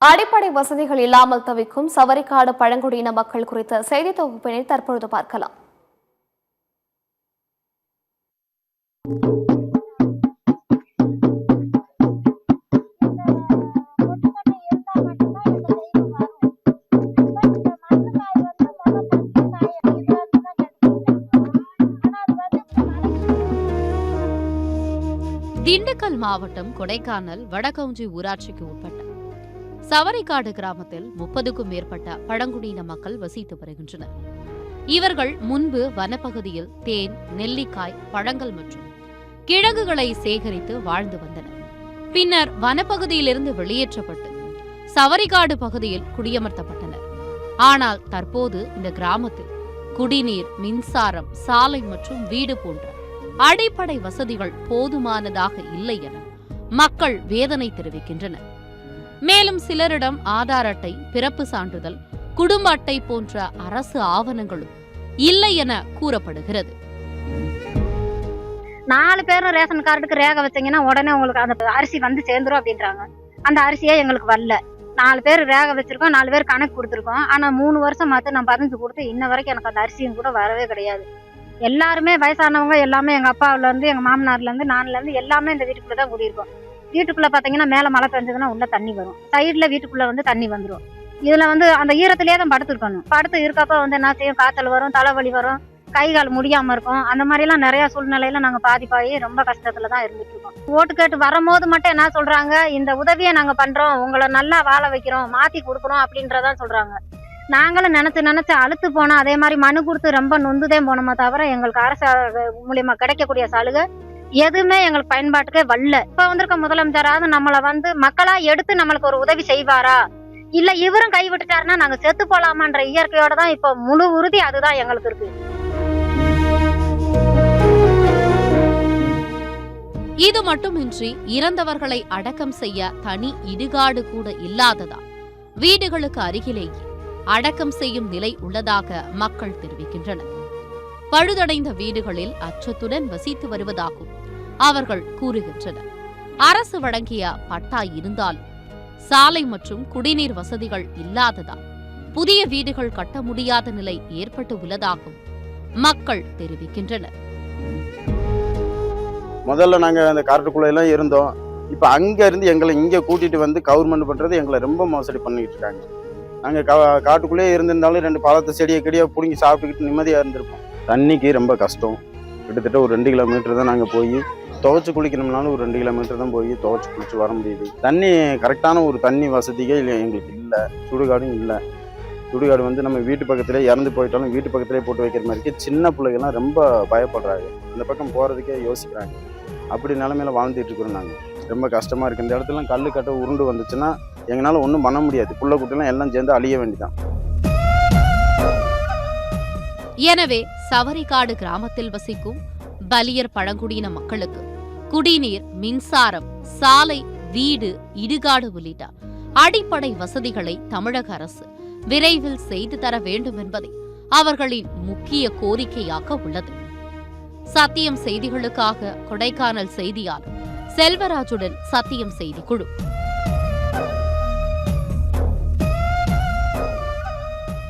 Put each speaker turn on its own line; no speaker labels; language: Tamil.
அடிப்படை வசதிகள் இல்லாமல் தவிக்கும் சவரிக்காடு பழங்குடியின மக்கள் குறித்த செய்தி தொகுப்பினை தற்பொழுது பார்க்கலாம்.
திண்டுக்கல் மாவட்டம் கொடைக்கானல் வடகவுஞ்சி ஊராட்சிக்கு உட்பட்ட சவரிக்காடு கிராமத்தில் 30க்கும் மேற்பட்ட பழங்குடியின மக்கள் வசித்து வருகின்றனர். இவர்கள் முன்பு வனப்பகுதியில் தேன், நெல்லிக்காய், பழங்கள் மற்றும் கிழங்குகளை சேகரித்து வாழ்ந்து வந்தனர். பின்னர் வனப்பகுதியிலிருந்து வெளியேற்றப்பட்டு சவரிக்காடு பகுதியில் குடியமர்த்தப்பட்டனர். ஆனால் தற்போது இந்த கிராமத்தில் குடிநீர், மின்சாரம், சாலை மற்றும் வீடு போன்ற அடிப்படை வசதிகள் போதுமானதாக இல்லை என மக்கள் வேதனை தெரிவிக்கின்றனர். மேலும் சிலரிடம் ஆதார் அட்டை, பிறப்பு சான்றிதழ், குடும்ப அட்டை போன்ற அரசு ஆவணங்களும் இல்லை என கூறப்படுகிறது.
4 பேரும் ரேஷன் கார்டுக்கு ரேகை வச்சீங்கன்னா உடனே உங்களுக்கு அந்த அரிசி வந்து சேர்ந்துரும் அப்படின்றாங்க. அந்த அரிசியே எங்களுக்கு வரல. 4 பேர் ரேகை வச்சிருக்கோம், 4 பேர் கணக்கு கொடுத்துருக்கோம். ஆனா 3 வருஷம் மாத்து நான் 15 கொடுத்து இன்ன வரைக்கும் எனக்கு அந்த அரிசியும் கூட வரவே கிடையாது. எல்லாருமே வயசானவங்க எல்லாமே எங்க அப்பாவுல இருந்து, எங்க மாமனார்ல இருந்து, நான்ல இருந்து எல்லாமே இந்த வீட்டுக்குள்ள தான் குடியிருக்கோம். வீட்டுக்குள்ள பாத்தீங்கன்னா மேல மழை பெஞ்சதுன்னா உள்ள தண்ணி வரும், சைடுல வீட்டுக்குள்ள வந்து தண்ணி வந்துடும். இதுல வந்து அந்த ஈரத்திலேயே தான் படுத்துருக்கணும். படுத்து இருக்கப்ப வந்து என்ன செய்யும், காய்ச்சல் வரும், தலைவலி வரும், கை கால் முடியாம இருக்கும். அந்த மாதிரி எல்லாம் நிறைய சூழ்நிலையில நாங்க பாதிப்பாகி ரொம்ப கஷ்டத்துலதான் இருந்துட்டு இருக்கோம். ஓட்டு கேட்டு வரும்போது மட்டும் என்ன சொல்றாங்க, இந்த உதவியை நாங்க பண்றோம், உங்களை நல்லா வாழ வைக்கிறோம், மாத்தி கொடுக்குறோம் அப்படின்றதான் சொல்றாங்க. நாங்களும் நினைச்சு அழுத்து போனோம். அதே மாதிரி மனு கொடுத்து ரொம்ப நொந்துதே போனோமே தவிர எங்களுக்கு அரசு மூலியமா கிடைக்கக்கூடிய சலுகை எதுவுமே எங்களுக்கு பயன்பாட்டுக்கே வரல. இப்ப வந்திருக்க முதலமைச்சராவது நம்மளை வந்து மக்களா எடுத்து நம்மளுக்கு ஒரு உதவி செய்வாரா, இல்ல இவரும் கைவிட்டுட்டாருன்னா நாங்க செத்து போலாமான்ற இயற்கையோட தான் இப்ப முழு உறுதி அதுதான் எங்களுக்கு இருக்கு.
இது மட்டுமின்றி இறந்தவர்களை அடக்கம் செய்ய தனி இடுகாடு கூட இல்லாததால் வீடுகளுக்கு அருகிலேயே அடக்கம் செய்யும் நிலை உள்ளதாக மக்கள் தெரிவிக்கின்றனர். பழுதடைந்த வீடுகளில் அச்சத்துடன் வசித்து வருவதாகவும் அவர்கள் கூறுகின்றனர். அரசு வழங்கிய பட்டா இருந்தாலும் சாலை மற்றும் குடிநீர் வசதிகள் இல்லாததால் புதிய வீடுகள் கட்ட முடியாத நிலை ஏற்பட்டு உள்ளதாகவும் மக்கள் தெரிவிக்கின்றனர்.
முதல்ல நாங்க அந்த காட்டுக்குள்ள இருந்தோம். இப்ப அங்க இருந்து எங்களை இங்க கூட்டிட்டு வந்து கவர்மெண்ட் பண்றது எங்களை ரொம்ப மோசடி பண்ணிட்டு இருக்காங்க. நாங்கள் காட்டுக்குள்ளேயே இருந்திருந்தாலும் 2 பழத்தை செடியை பிடுங்கி சாப்பிட்டுக்கிட்டு நிம்மதியாக இருந்திருப்போம். தண்ணிக்கு ரொம்ப கஷ்டம். கிட்டத்தட்ட ஒரு 2 கிலோமீட்டர் தான் நாங்கள் போய் துவைச்சு குளிக்கணும்னாலும் ஒரு 2 கிலோமீட்டர் தான் போய் துவைச்சு குளிச்சு வர முடியுது. தண்ணி கரெக்டான ஒரு தண்ணி வசதியே எங்களுக்கு இல்லை. சுடுகாடும் இல்லை. சுடுகாடு வந்து நம்ம வீட்டு பக்கத்திலே இறந்து போயிட்டாலும் வீட்டு பக்கத்திலே போட்டு வைக்கிற மாதிரி சின்ன பிள்ளைகள்லாம் ரொம்ப பயப்படுறாங்க. இந்த பக்கம் போகிறதுக்கே யோசிக்கிறாங்க. அப்படி நிலைமையில வாழ்ந்துட்டு இருக்கிறோம். நாங்கள் ரொம்ப கஷ்டமாக இருக்குது. இந்த இடத்துல கல் கட்ட உருண்டு வந்துச்சுன்னா எங்களால் ஒன்றும் பண்ண முடியாது. புள்ள குட்டிலாம் எல்லாம் சேர்ந்து அழிய வேண்டிதான்.
எனவே சவரிக்காடு கிராமத்தில் வசிக்கும் பலியர் பழங்குடியின மக்களுக்கு குடிநீர், மின்சாரம், சாலை, வீடு, இடுகாடு உள்ளிட்ட அடிப்படை வசதிகளை தமிழக அரசு விரைவில் செய்து தர வேண்டும் என்பதே அவர்களின் முக்கிய கோரிக்கையாக உள்ளது. சத்தியம் செய்திகளுக்காக கொடைக்கானல் செய்தியாளர் செல்வராஜுடன் சத்தியம் செய்தி குழு.